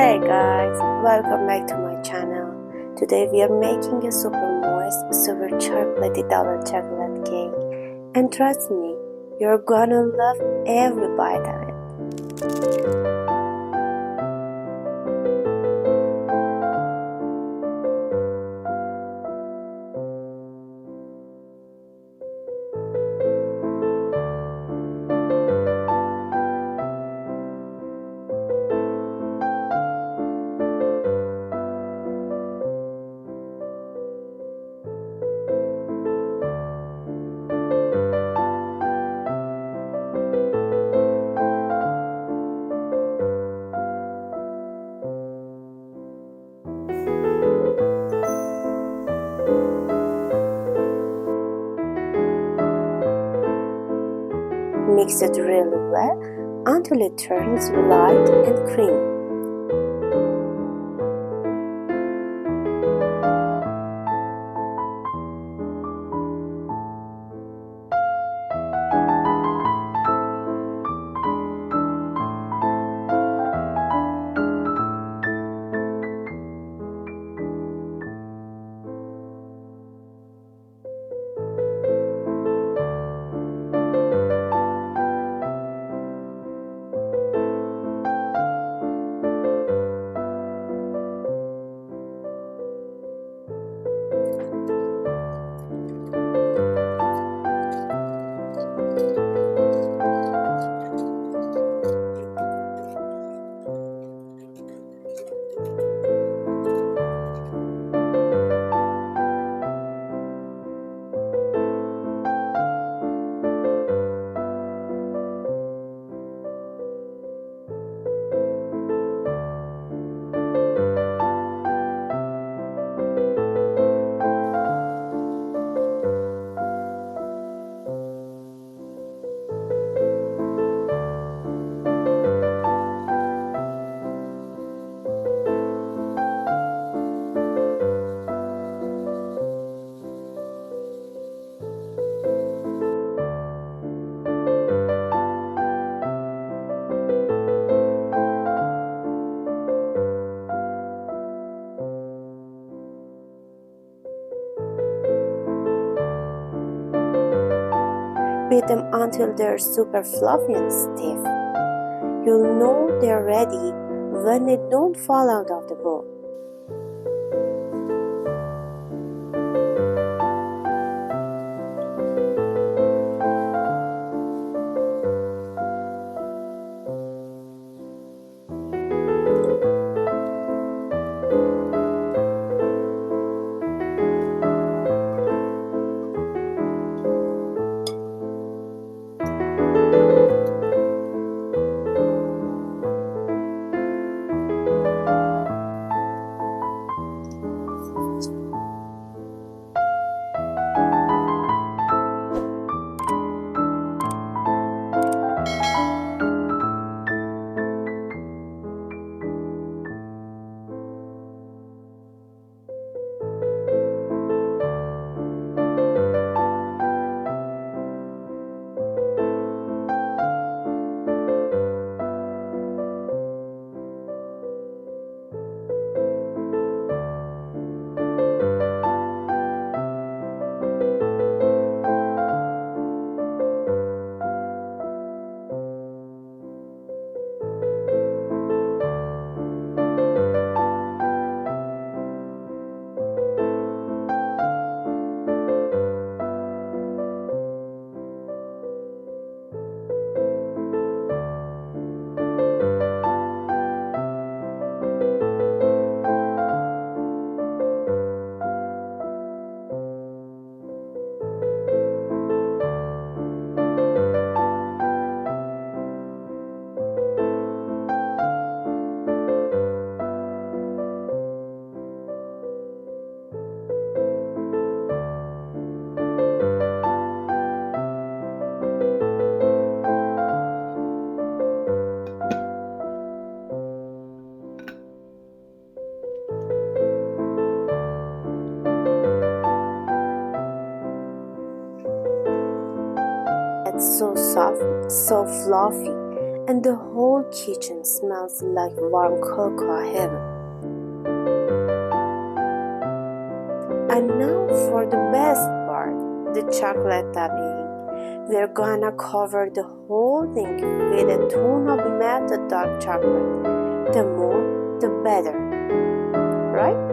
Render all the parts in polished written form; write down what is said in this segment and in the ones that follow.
Hey guys, welcome back to my channel. Today we are making a super moist, super chocolatey double chocolate cake. And trust me, you're gonna love every bite of it. Mix it really well until it turns light and creamy. Beat them until they're super fluffy and stiff. You'll know they're ready when they don't fall out of the bowl. It's so soft, so fluffy, and the whole kitchen smells like warm cocoa heaven. And now for the best part, the chocolate topping. We're gonna cover the whole thing with a ton of melted dark chocolate. The more, the better, right?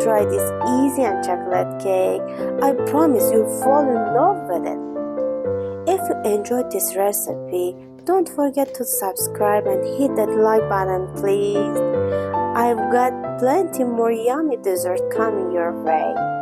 Try this easy and chocolate cake. I promise you'll fall in love with it. If you enjoyed this recipe, don't forget to subscribe and hit that like button, please. I've got plenty more yummy dessert coming your way.